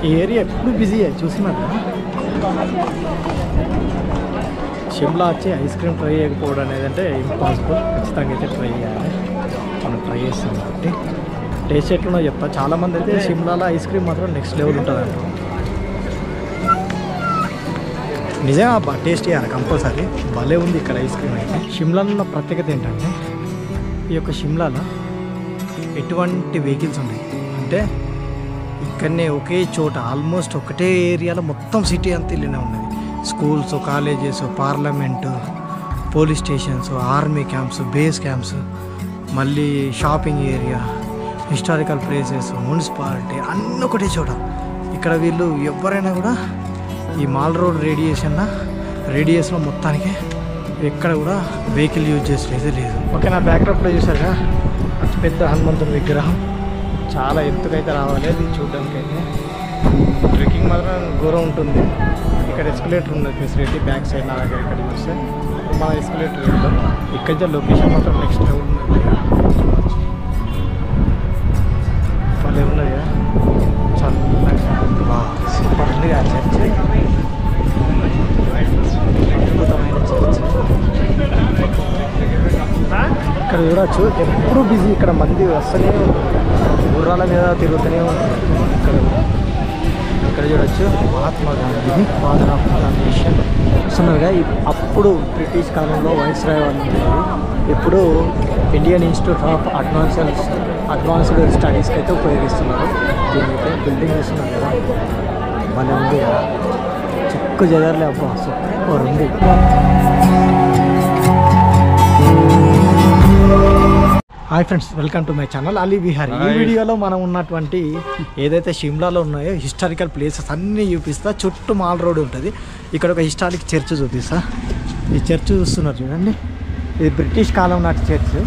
ఈ ఏరియా ఎప్పుడు బిజీ చూస్తున్నారు. షిమ్లా వచ్చి ఐస్ క్రీమ్ ట్రై చేయకపోవడం అనేది అంటే ఇంపాసిబుల్. ఖచ్చితంగా అయితే ట్రై చేయాలి. మనం ట్రై చేస్తాం కాబట్టి టేస్ట్ ఎట్లున్నా చెప్తా. చాలామంది అయితే షిమ్లాలో ఐస్ క్రీమ్ మాత్రం నెక్స్ట్ లెవెల్ ఉంటుంది అంటారు. నిజంగా టేస్ట్ చేయాలి కంపల్సరీ. భలే ఉంది ఇక్కడ ఐస్ క్రీమ్ అయితే. షిమ్లాలో ఉన్న ప్రత్యేకత ఏంటంటే ఈ యొక్క షిమ్లాలో ఎటువంటి వెహికల్స్ ఉన్నాయి అంటే ఇక్కడనే ఒకే చోట ఆల్మోస్ట్ ఒకటే ఏరియాలో మొత్తం సిటీ అంతా ఇల్లునే ఉన్నది. Schools, colleges, parliament, police stations, army camps, base camps, మళ్ళీ shopping area, historical places, municipality అన్నీ ఒకటే చోట. ఇక్కడ వీళ్ళు ఎవరైనా కూడా ఈ మాల్ రోడ్ రేడియస్లో మొత్తానికి ఎక్కడ కూడా వెహికల్ యూజ్ చేసేది లేదు. ఓకే, నా బ్యాక్డ్రాప్లో చూసారా అతి పెద్ద హనుమంతుని విగ్రహం. చాలా ఎత్తుకైతే రావాలి అది చూడడానికి. అయితే ట్రెక్కింగ్ మాత్రం ఘోరం ఉంటుంది. ఇక్కడ ఎస్కలేటర్ ఉన్నది ఫెసిలిటీ బ్యాక్ సైడ్. నా దగ్గర ఇక్కడ చూస్తే మన ఎస్కలేటర్ వెళ్తాం. ఇక్కడ లొకేషన్ మాత్రం నెక్స్ట్ లెవెల్ ఉన్నది. భలే ఉన్నది కదా, చల్లగా సూపర్ ఉంది కదా చర్చ్. అద్భుతమైన చర్చ్. ఇక్కడ చూడవచ్చు ఎప్పుడు బిజీ. ఇక్కడ మంది వస్తూనే ఉంటుంది. గుర్రాల మీద తిరుగుతూనే ఉంటుంది. ఇక్కడ చూడవచ్చు Mahatma Gandhi father of nation వస్తున్నదిగా. అప్పుడు బ్రిటిష్ కాలంలో వైస్రాయ్ వాళ్ళు ఉండేది. ఇప్పుడు ఇండియన్ ఇన్స్టిట్యూట్ ఆఫ్ అడ్వాన్స్డ్ స్టడీస్కి అయితే ఉపయోగిస్తున్నారు. దీనికైతే బిల్డింగ్ చూస్తున్నారు కదా, భలే ఉంది కదా. చిక్కు జగర్లే అబ్బా, సూపర్ ఉంది. Hi friends, welcome to my channel Ali Bihari. ఈ వీడియోలో మనం ఉన్నటువంటి ఏదైతే షిమ్లాలో ఉన్నాయో హిస్టారికల్ ప్లేసెస్ అన్నీ చూపిస్తా. చుట్టూ మాల్ రోడ్ ఉంటుంది. ఇక్కడ ఒక హిస్టారిక్ చర్చ్ చూపిస్తా. ఈ చర్చ్ చూస్తున్నారు చూడండి, ఇది బ్రిటిష్ కాలం నాటి చర్చ్.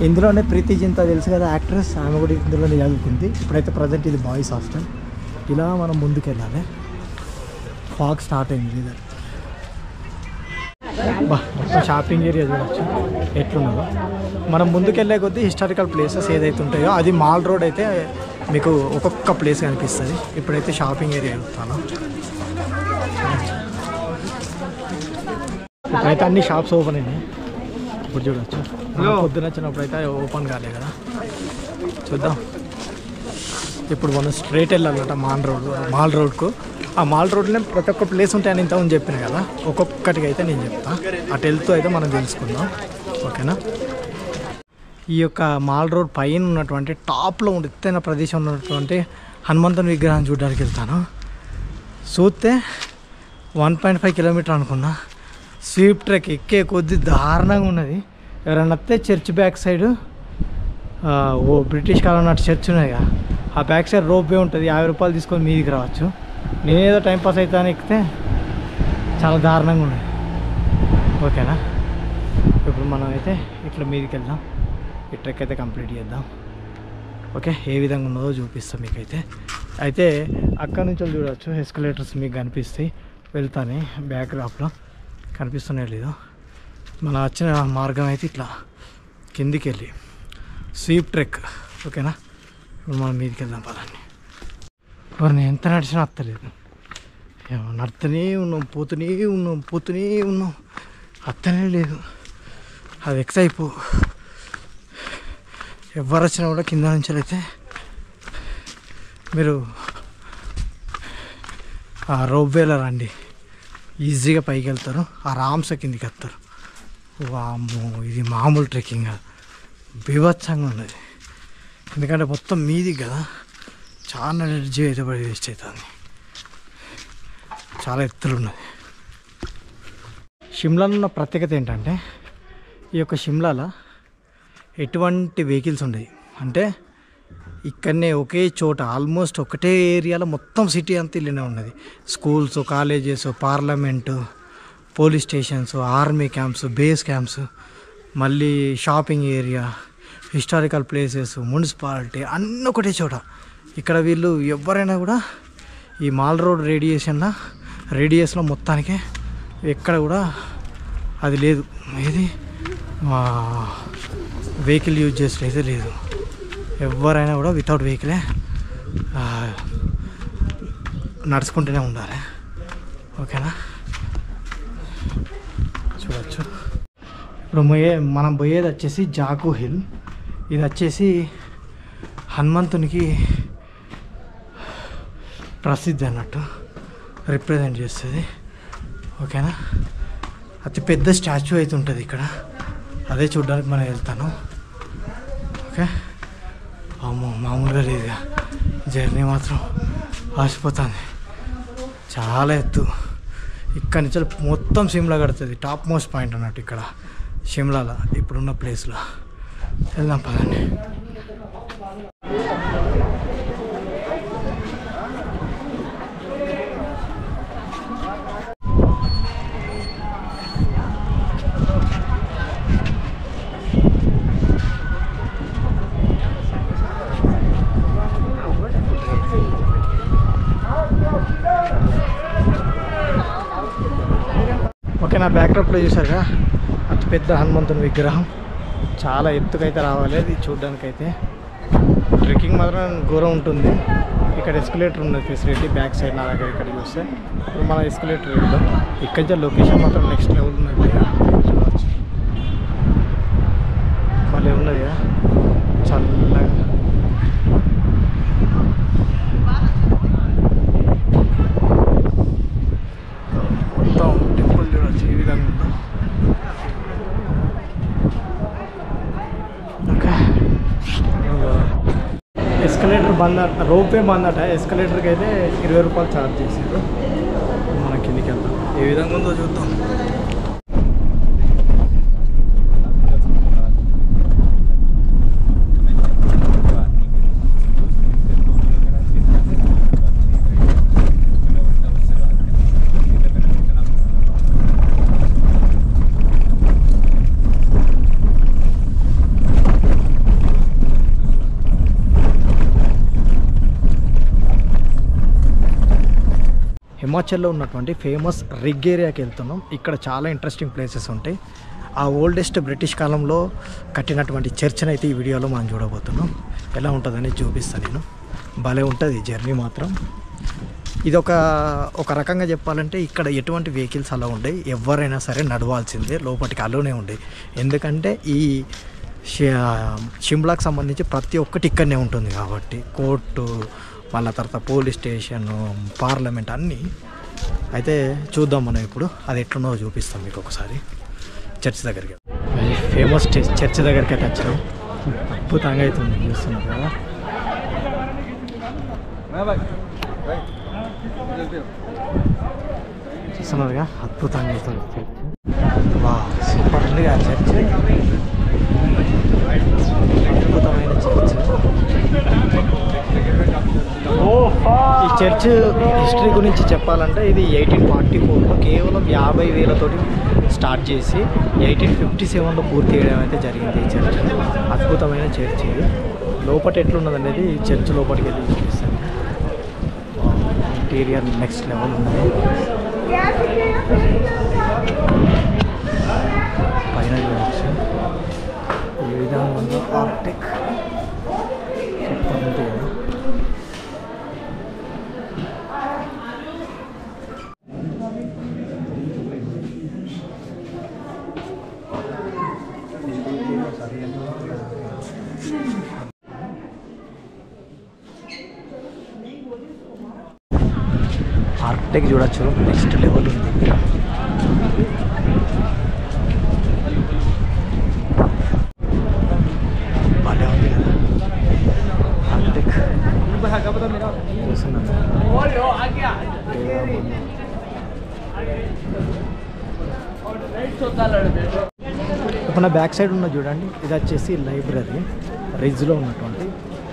ఇందులోనే ప్రీతి జింతా తెలుసు కదా, యాక్ట్రెస్, ఆమె కూడా ఇందులోనే చదువుకుంది. ఇప్పుడైతే ప్రజెంట్ ఇది బాయ్స్ హాస్టల్. ఇలా మనం ముందుకు వెళ్ళాలి. ఫాగ్ స్టార్ట్ అయింది ఇది. మొత్తం షాపింగ్ ఏరియా చూడవచ్చు ఎట్లున్నదో. మనం ముందుకెళ్ళే కొద్దీ హిస్టారికల్ ప్లేసెస్ ఏదైతే ఉంటాయో అది మాల్ రోడ్ అయితే మీకు ఒక్కొక్క ప్లేస్ కనిపిస్తుంది. ఇప్పుడైతే షాపింగ్ ఏరియా వెళ్తాను. ఇప్పుడైతే అన్ని షాప్స్ ఓపెన్ అయినాయి. ఇప్పుడు చూడవచ్చు. పొద్దున వచ్చినప్పుడు అయితే ఓపెన్ కాలే కదా, చూద్దాం. ఇప్పుడు మనం స్ట్రైట్ వెళ్ళాలన్నమాట మాల్ రోడ్కు. ఆ మాల్ రోడ్లోనే ప్రతి ఒక్క ప్లేస్ ఉంటాయని ఇంతకుముందు చెప్పిన కదా, ఒక్కొక్కటికి అయితే నేను చెప్తా. అటు వెళ్తూ అయితే మనం తెలుసుకుందాం, ఓకేనా. ఈ యొక్క మాల్ రోడ్ పైన ఉన్నటువంటి టాప్లో ఎత్తైన ప్రదేశం ఉన్నటువంటి హనుమంతుని విగ్రహం చూడడానికి వెళ్తాను. చూస్తే 1.5 కిలోమీటర్ అనుకున్నా. స్వీప్ ట్రెక్ ఎక్కే కొద్ది దారుణంగా ఉన్నది. ఎవరైనా వస్తే చర్చ్ బ్యాక్ సైడ్ ఓ బ్రిటిష్ కాలం నాటి చర్చ్ ఉన్నాయి కదా, ఆ బ్యాక్ సైడ్ రోప్ వే ఉంటుంది. 50 రూపాయలు తీసుకొని మీదికి రావచ్చు. నేనేదో టైంపాస్ అవుతాను ఎక్కితే చాలా దారుణంగా ఉన్నది, ఓకేనా. ఇప్పుడు మనం అయితే ఇట్లా మీదికి వెళ్దాం. ఈ ట్రెక్ అయితే కంప్లీట్ చేద్దాం, ఓకే. ఏ విధంగా ఉన్నదో చూపిస్తాం మీకైతే. అయితే అక్కడ నుంచి చూడవచ్చు ఎస్కలేటర్స్ మీకు కనిపిస్తాయి. వెళ్తానే బ్యాక్ డ్రాప్లో కనిపిస్తూనే లేదు. మనం వచ్చిన మార్గం అయితే ఇట్లా కిందికి వెళ్ళి స్వీప్ ట్రెక్, ఓకేనా. ఇప్పుడు మనం మీదికి వెళ్దాం పదాన్ని. ఎవరిని ఎంత నడిచినా అత్తలేదు. నడుతూనే పోతూనే ఉన్నాం అత్తనే లేదు. అది ఎక్స్ అయిపో. ఎవరు వచ్చినా కూడా కింద నుంచి అయితే మీరు ఆ రోప్వేలో రండి, ఈజీగా పైకి వెళ్తారు. ఆరామ్సే కిందికి వస్తారు. వామ్మో, ఇది మామూలు ట్రెక్కింగ్ కాదు, బీభత్సంగా ఉన్నది. ఎందుకంటే మొత్తం మీది కదా, చాలా ఎనర్జీ అయితే పడి వేస్ట్ అవుతుంది. చాలా ఎత్తులు ఉన్నది. షిమ్లాలో ఉన్న ప్రత్యేకత ఏంటంటే ఈ యొక్క షిమ్లాలో ఎటువంటి వెహికల్స్ ఉండవు. అంటే ఇక్కడనే ఒకే చోట ఆల్మోస్ట్ ఒకటే ఏరియాలో మొత్తం సిటీ అంతా ఇల్లునే ఉన్నది. Schools, colleges, parliament, police stations, army camps, base camps, మళ్ళీ shopping area, historical places, municipality అన్నీ ఒకటే చోట. ఇక్కడ వీళ్ళు ఎవరైనా కూడా ఈ మాల్ రోడ్ రేడియస్లో మొత్తానికి ఎక్కడ కూడా అది లేదు, ఏది వెహికల్ యూజ్ చేసేది లేదు. ఎవరైనా కూడా వితౌట్ వెహికలే నడుచుకుంటూనే ఉండాలి. ఓకేనా, చూడవచ్చు. ఇప్పుడు మనం పోయేది వచ్చేసి జాకు హిల్. ఇది వచ్చేసి హనుమంతునికి ప్రసిద్ధి అన్నట్టు రిప్రజెంట్ చేస్తుంది. ఓకేనా, అతి పెద్ద స్టాచ్యూ అయితే ఉంటుంది ఇక్కడ, అదే చూడడానికి మనం వెళ్తాను. ఓకే, అమ్మో మామూలుగా లేదుగా, జర్నీ మాత్రం ఆసిపోతుంది. చాలా ఎత్తు, ఇక్కడ నుంచి మొత్తం సిమ్లా కడుతుంది. టాప్ మోస్ట్ పాయింట్ అన్నట్టు ఇక్కడ షిమ్లాలో ఇప్పుడున్న ప్లేస్లో. వెళ్దాం పదండి. ఓకే, నా బ్యాక్డ్రాప్లో చూసారుగా అతి పెద్ద హనుమంతుని విగ్రహం. చాలా ఎత్తుకైతే రావాలి అది చూడడానికైతే. ట్రెక్కింగ్ మాత్రం ఘోరం ఉంటుంది. ఇక్కడ ఎస్కలేటర్ ఉన్నది ఫెసిలిటీ బ్యాక్ సైడ్ నా దగ్గర. ఇక్కడ చూస్తే ఇప్పుడు మన ఎస్కలేటర్ వెళ్దాం. ఇక్కడ లొకేషన్ మాత్రం నెక్స్ట్ లెవెల్ ఉన్నది. చూడవచ్చు, మళ్ళీ ఉన్నది చల్లగా. మొత్తం టెంపుల్ చూడవచ్చు ఈ విధంగా ఉందో. ఓకే, ఎస్కలేటర్ బంద్, రోపే బంద్ అట. ఎస్కలేటర్కి అయితే 20 రూపాయలు ఛార్జ్ చేశారు. మన కిందికి వెళ్దాం, ఏ విధంగా ఉందో చూద్దాం. హిమాచల్లో ఉన్నటువంటి ఫేమస్ రిగ్ ఏరియాకి వెళ్తున్నాం. ఇక్కడ చాలా ఇంట్రెస్టింగ్ ప్లేసెస్ ఉంటాయి. ఆ ఓల్డెస్ట్ బ్రిటిష్ కాలంలో కట్టినటువంటి చర్చ్ని అయితే ఈ వీడియోలో మనం చూడబోతున్నాం. ఎలా ఉంటుందని చూపిస్తాను నేను. భలే ఉంటుంది జర్నీ మాత్రం. ఇది ఒక రకంగా చెప్పాలంటే ఇక్కడ ఎటువంటి వెహికల్స్ అలా ఉండవు. ఎవరైనా సరే నడవాల్సిందే, లోపలికి అలోనే ఉండేవి. ఎందుకంటే ఈ షిమ్లాకి సంబంధించి ప్రతి ఒక్కటి ఇక్కడనే ఉంటుంది కాబట్టి, కోర్టు, మళ్ళీ తర్వాత పోలీస్ స్టేషను, పార్లమెంట్ అన్నీ. అయితే చూద్దాం మనం ఇప్పుడు అది ఎట్లున్నో చూపిస్తాం మీకు ఒకసారి. చర్చ్ దగ్గరికి, ఫేమస్ చర్చ్ దగ్గరికి అయితే వచ్చాం. అద్భుతంగా అవుతుంది, చూస్తున్నారు కదా. చూస్తున్నారుగా, అద్భుతంగా అవుతుంది చర్చ్. వా, సూపర్ ఉంది ఆ చర్చ్. అద్భుతమైన చర్చ్. ఈ చర్చ్ హిస్టరీ గురించి చెప్పాలంటే ఇది 1844లో కేవలం 50,000తోటి స్టార్ట్ చేసి 1857లో పూర్తి చేయడం అయితే జరిగింది. ఈ చర్చ్ అద్భుతమైన చర్చ్. ఇది లోపల ఎట్లున్నది అనేది చర్చ్ లోపలికి వెళ్ళి చూపిస్తాను. ఇంటీరియర్ నెక్స్ట్ లెవెల్ ఉంది. పైన చూడవచ్చు ఈ విధంగా ఉందో ఆర్కిటెక్. సూపర్ ఉంటుంది కదా. ఆర్కిటెక్ట్ చూడొచ్చు, నెక్స్ట్ లెవెల్ ఉంది. బాగా ఉంది కదా ఆర్కిటెక్ట్. ఇప్పుడు నా బ్యాక్ సైడ్ ఉన్న చూడండి, ఇది వచ్చేసి లైబ్రరీ, రిజ్లో ఉన్నటువంటి.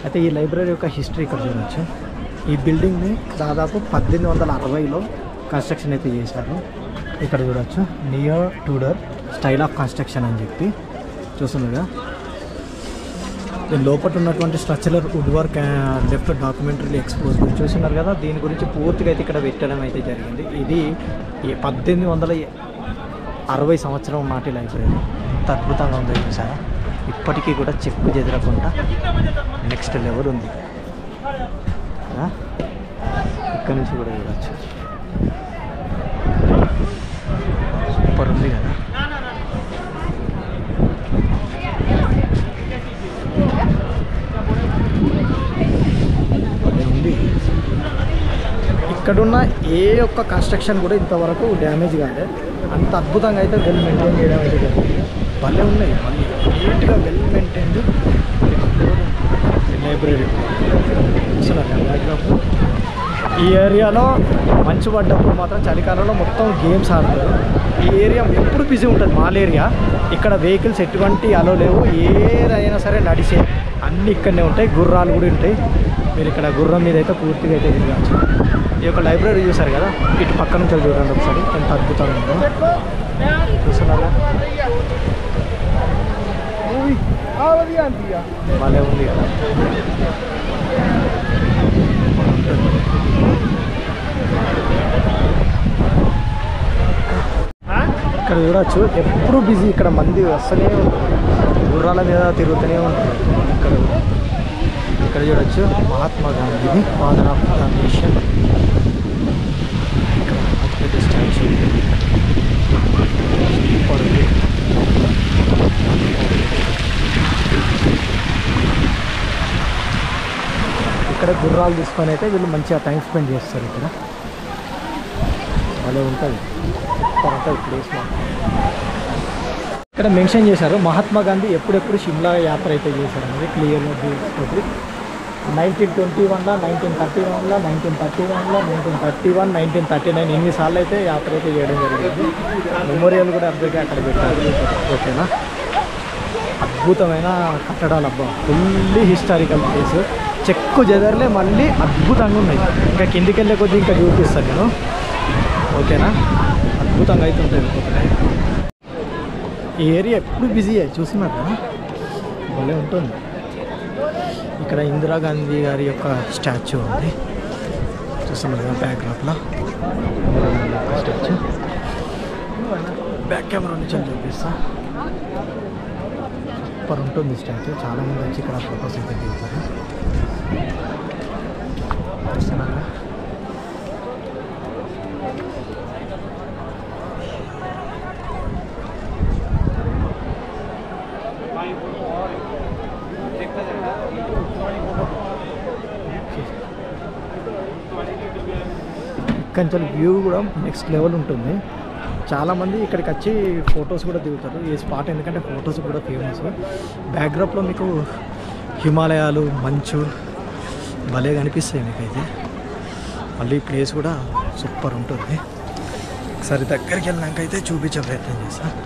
అయితే ఈ లైబ్రరీ యొక్క హిస్టరీ ఇక్కడ చూడవచ్చు. ఈ బిల్డింగ్ని దాదాపు 1860లో కన్స్ట్రక్షన్ అయితే చేశారు. ఇక్కడ చూడవచ్చు, నియో టూడర్ స్టైల్ ఆఫ్ కన్స్ట్రక్షన్ అని చెప్పి చూస్తున్నారుగా. దీని లోపల ఉన్నటువంటి structural wood work left documentary expose చూస్తున్నారు కదా. దీని గురించి పూర్తిగా అయితే ఇక్కడ పెట్టడం అయితే జరిగింది. ఇది 1860 సంవత్సరం నాటి లైబ్రరీ. ఎంత అద్భుతంగా ఉందో చూసారా. ఇప్పటికీ కూడా చెక్కు చెదరకుండా నెక్స్ట్ లెవెల్ ఉంది. ఇక్కడ నుంచి కూడా చూడవచ్చు. సూపర్ ఉంది కదా. ఉంది. ఇక్కడున్న ఏ ఒక్క కన్స్ట్రక్షన్ కూడా ఇంతవరకు డ్యామేజ్ కాదు. అంత అద్భుతంగా అయితే వెల్ మెయింటైన్ చేయడం అయితే జరిగింది. భలే ఉన్నాయి, మళ్ళీ నీట్గా వెల్ మెయింటైన్డ్ లైబ్రరీ. ఈ ఏరియాలో మంచు పడ్డప్పుడు మాత్రం చలికాలంలో మొత్తం గేమ్స్ ఆడతారు. ఈ ఏరియా ఎప్పుడు బిజీ ఉంటుంది, మాల్ ఏరియా. ఇక్కడ వెహికల్స్ ఎటువంటి అలో లేవు, ఏదైనా సరే నడిచే అన్నీ ఇక్కడనే ఉంటాయి. గుర్రాలు కూడా ఉంటాయి. మీరు ఇక్కడ గుర్రం మీద అయితే పూర్తిగా అయితే తిరగచ్చు. ఈ యొక్క లైబ్రరీ చూసారు కదా, ఇటు పక్క నుంచి చూడండి ఒకసారి ఎంత అద్భుతంగా ఉందో. చూస్తున్నారా, భలే ఉంది కదా. ఇక్కడ చూడవచ్చు ఎప్పుడు బిజీ. ఇక్కడ మంది వస్తూనే గుర్రాల మీద తిరుగుతూనే ఉంటారు. ఇక్కడ చూడవచ్చు మహాత్మా గాంధీది ఫాదర్ ఆఫ్ ద నేషన్. ఇక్కడ స్టాచ్యూ. ఇక్కడ గుర్రాలు తీసుకొని అయితే వీళ్ళు మంచిగా టైం స్పెండ్ చేస్తారు. ఇక్కడ భలే ఉంటుంది, సూపర్ ఉంటుంది ప్లేస్. ఇక్కడ మెన్షన్ చేశారు మహాత్మా గాంధీ ఎప్పుడెప్పుడు షిమ్లా యాత్ర అయితే చేశారు అనేది క్లియర్గా తెలుస్తుంది. 1921లో, 1931లో, 1931లో, 1931, 1939 ఎన్నిసార్లు అయితే యాత్ర అయితే చేయడం జరిగింది. మెమోరియల్ కూడా అర్థంగా అక్కడ పెట్టారు. ఓకేనా, అద్భుతమైన కట్టడాలు అబ్బా, ఫుల్లీ హిస్టారికల్ ప్లేస్. చెక్కు చెదర్లే మళ్ళీ అద్భుతంగా ఉన్నాయి. ఇంకా కిందికి వెళ్ళే కొద్దీ ఇంకా చూపిస్తాను నేను. ఓకేనా, అద్భుతంగా అయితే ఉంటుంది. ఈ ఏరియా ఎప్పుడు బిజీ అయ్యి చూస్తున్నారు కదా, భలే ఉంటుంది. ఇక్కడ ఇందిరాగాంధీ గారి యొక్క స్టాచ్యూ ఉంది, చూస్తున్నారు కదా బ్యాక్గ్రౌండ్లో స్టాచ్యూ. బ్యాక్ కెమెరా నుంచి చూపిస్తా. సూపర్ ఉంటుంది స్టాచ్యూ. చాలామంది వచ్చి ఇక్కడ ఫొటోస్ అయితే దిగుతారు. చూస్తున్నారా, కంచెల వ్యూ కూడా నెక్స్ట్ లెవెల్ ఉంటుంది. చాలామంది ఇక్కడికి వచ్చి ఫొటోస్ కూడా దిగుతారు ఈ స్పాట్, ఎందుకంటే ఫొటోస్ కూడా ఫేమస్. బ్యాక్డ్రాప్లో మీకు హిమాలయాలు, మంచు భలే కనిపిస్తాయి మీకైతే. మళ్ళీ ప్లేస్ కూడా సూపర్ ఉంటుంది. ఒకసారి దగ్గరికి వెళ్ళినాకైతే చూపించే ప్రయత్నం చేస్తాను.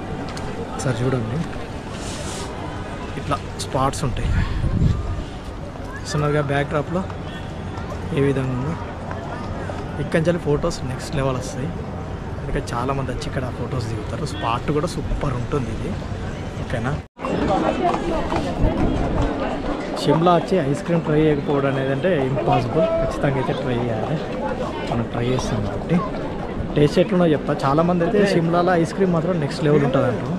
ఒకసారి చూడండి, ఇట్లా స్పాట్స్ ఉంటాయి. చూస్తున్నారుగా బ్యాక్డ్రాప్లో ఏ విధంగా ఉందో. ఇక్కడి నుంచి ఫొటోస్ నెక్స్ట్ లెవెల్ వస్తాయి. అందుకే చాలామంది వచ్చి ఇక్కడ ఫొటోస్ దిగుతారు. స్పాట్ కూడా సూపర్ ఉంటుంది ఇది. ఓకేనా, షిమ్లా వచ్చి ఐస్ క్రీమ్ ట్రై చేయకపోవడం అనేది అంటే ఇంపాసిబుల్. ఖచ్చితంగా అయితే ట్రై చేయాలి. మనం ట్రై చేస్తాం కాబట్టి టేస్ట్ ఎట్లున్నా చెప్తా. చాలామంది అయితే షిమ్లాలో ఐస్ క్రీమ్ మాత్రం నెక్స్ట్ లెవెల్ ఉంటుంది అంటారు.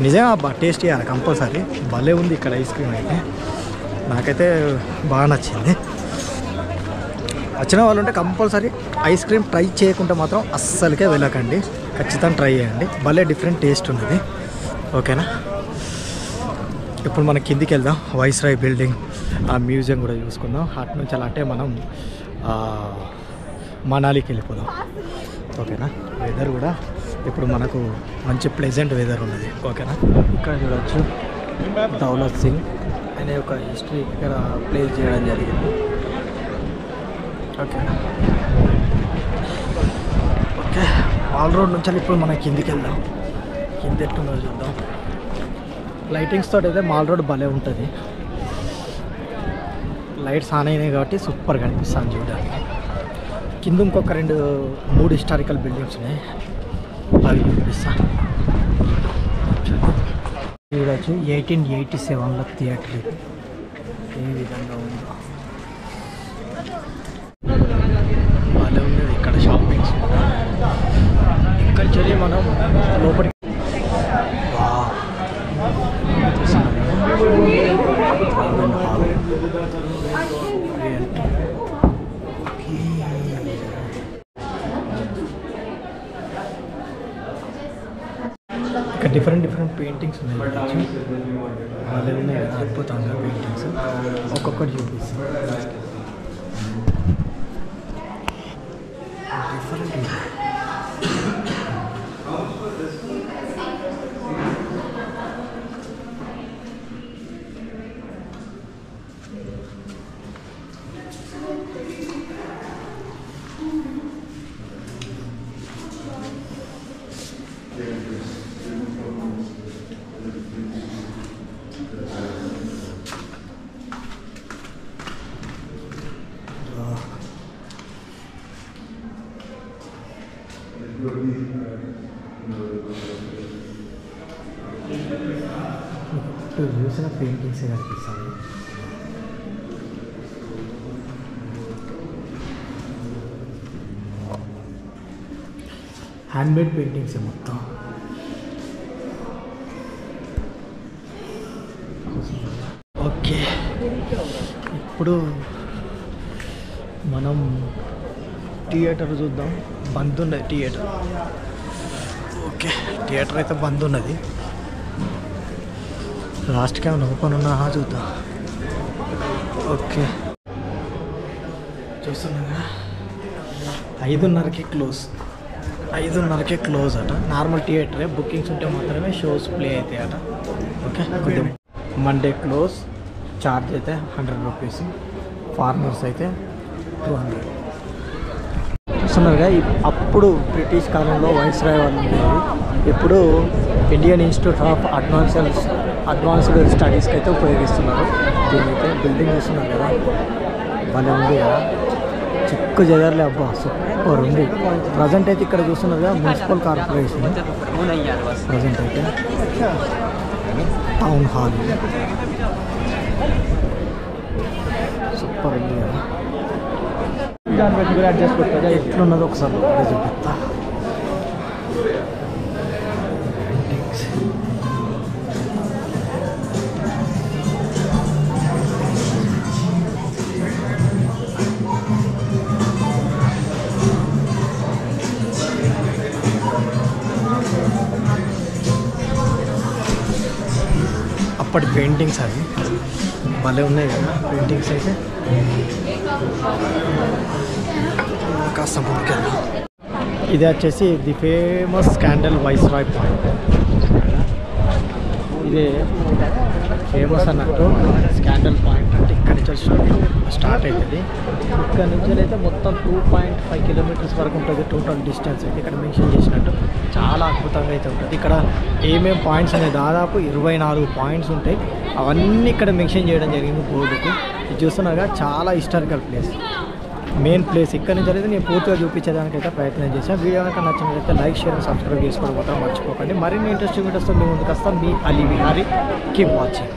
నిజంగా అబ్బా, టేస్ట్ చేయాలి కంపల్సరీ. భలే ఉంది ఇక్కడ ఐస్ క్రీమ్ అయితే. నాకైతే బాగా నచ్చింది. వచ్చిన వాళ్ళు ఉంటే కంపల్సరీ ఐస్ క్రీమ్ ట్రై చేయకుండా మాత్రం అస్సలకే వెళ్ళకండి. ఖచ్చితంగా ట్రై చేయండి. భలే డిఫరెంట్ టేస్ట్ ఉన్నది. ఓకేనా, ఇప్పుడు మనం కిందికి వెళ్దాం. వైస్రాయ్ బిల్డింగ్, ఆ మ్యూజియం కూడా చూసుకుందాం. అటు నుంచి అలా అంటే మనం మనాలికి వెళ్ళిపోదాం. ఓకేనా, వెదర్ కూడా ఇప్పుడు మనకు మంచి ప్లెజెంట్ వెదర్ ఉన్నది. ఓకేనా, ఇక్కడ చూడవచ్చు దౌలత్ సింగ్ అనే ఒక హిస్టరీ ఇక్కడ ప్లేస్ చేయడం జరిగింది. ఓకే ఓకే, మాల్ రోడ్ నుంచి ఇప్పుడు మనం కిందికి వెళ్దాం. కింద ఎట్టుందో చూద్దాం. లైటింగ్స్ తోటి అయితే మాల్ రోడ్ భలే ఉంటుంది. లైట్స్ ఆన్ అయినాయి కాబట్టి సూపర్ కనిపిస్తాను చూడడానికి. కింద ఇంకొక 2-3 హిస్టారికల్ బిల్డింగ్స్ ఉన్నాయి, అవి చూపిస్తా. చూడవచ్చు 1887లో థియేటర్ ఇది ఏ విధంగా ఉందో. భలే ఉండేది ఇక్కడ షాపింగ్స్. ఇక్కడ చెల్లి మనం లోపలికి డిఫరెంట్ పెయింటింగ్స్ ఉన్నాయి. వాళ్ళు ఉన్నాయి కదా అద్భుతంగా పెయింటింగ్స్. ఒక్కొక్కటి చూపిస్తాం. డిఫరెంట్ చూసిన పెయింటింగ్స్ కనిపిస్తాయి. హ్యాండ్మేడ్ పెయింటింగ్స్ మొత్తం. ఓకే, ఇప్పుడు మనం థియేటర్ చూద్దాం. బంద్ ఉన్నది థియేటర్. ఓకే, థియేటర్ అయితే బంద్ ఉన్నది. లాస్ట్కి ఏమైనా ఓపెన్ ఉన్నా చూద్దాం. ఓకే, చూస్తున్నాగా 5:30కి క్లోజ్ అట. నార్మల్ థియేటరే, బుకింగ్స్ ఉంటే మాత్రమే షోస్ ప్లే అవుతాయి అట. ఓకే, కొద్దిగా మండే క్లోజ్. ఛార్జ్ అయితే 100 రూపీస్, ఫారినర్స్ అయితే 200. చూస్తున్నారుగా, అప్పుడు బ్రిటిష్ కాలంలో వైస్రాయ్ వాళ్ళు ఉండేది. ఇప్పుడు ఇండియన్ ఇన్స్టిట్యూట్ ఆఫ్ అడ్వాన్స్డ్ స్టడీస్కి అయితే ఉపయోగిస్తున్నారు. దీనికైతే బిల్డింగ్ చూస్తున్నారు కదా, భలే ఉంది కదా, చిక్కు జగర్లే. అబ్బా సూపర్ ఉంది. ప్రజెంట్ అయితే ఇక్కడ చూస్తున్నారు కదా, మున్సిపల్ కార్పొరేషన్. ప్రజెంట్ అయితే టౌన్ హాల్ సూపర్ ఉంది కదా. దాన్ని బట్టి కూడా అడ్జస్ట్ పెట్టారా, ఎట్లున్నదో ఒకసారి చూపిస్తా. అప్పటి పెయింటింగ్స్ అవి భలే ఉన్నాయి కదా పెయింటింగ్స్ అయితే. కాస్త ముందుకెళ్దాం. ఇది వచ్చేసి the famous candle viceroy point. ఇదే ఫేమస్ అన్నట్టు. స్కాండల్ పాయింట్ అంటే ఇక్కడ నుంచి స్టార్ట్ అవుతుంది. ఇక్కడ నుంచి అయితే మొత్తం 2.5 కిలోమీటర్స్ వరకు ఉంటుంది టోటల్ డిస్టెన్స్ అయితే ఇక్కడ మెన్షన్ చేసినట్టు. చాలా అద్భుతంగా అయితే ఉంటుంది. ఇక్కడ ఏమేమి పాయింట్స్ ఉన్నాయి, దాదాపు 24 పాయింట్స్ ఉంటాయి. అవన్నీ ఇక్కడ మెన్షన్ చేయడం జరిగింది బోర్డుకి. ఇది చూస్తున్నాగా, చాలా హిస్టారికల్ ప్లేస్, మెయిన్ ప్లేస్. ఇక్కడ నుంచి అయితే నేను పూర్తిగా చూపించడానికైతే ప్రయత్నం చేశాను. వీడియో కనుక నచ్చినట్లయితే లైక్, షేర్, సబ్స్క్రైబ్ చేసుకోవడం మాత్రం మర్చిపోకండి. మరిన్ని ఇంట్రెస్టింగ్ వీడియోస్తో మీ ముందుకు వస్తాం. మీ అలీ విహారీ. Keep watching.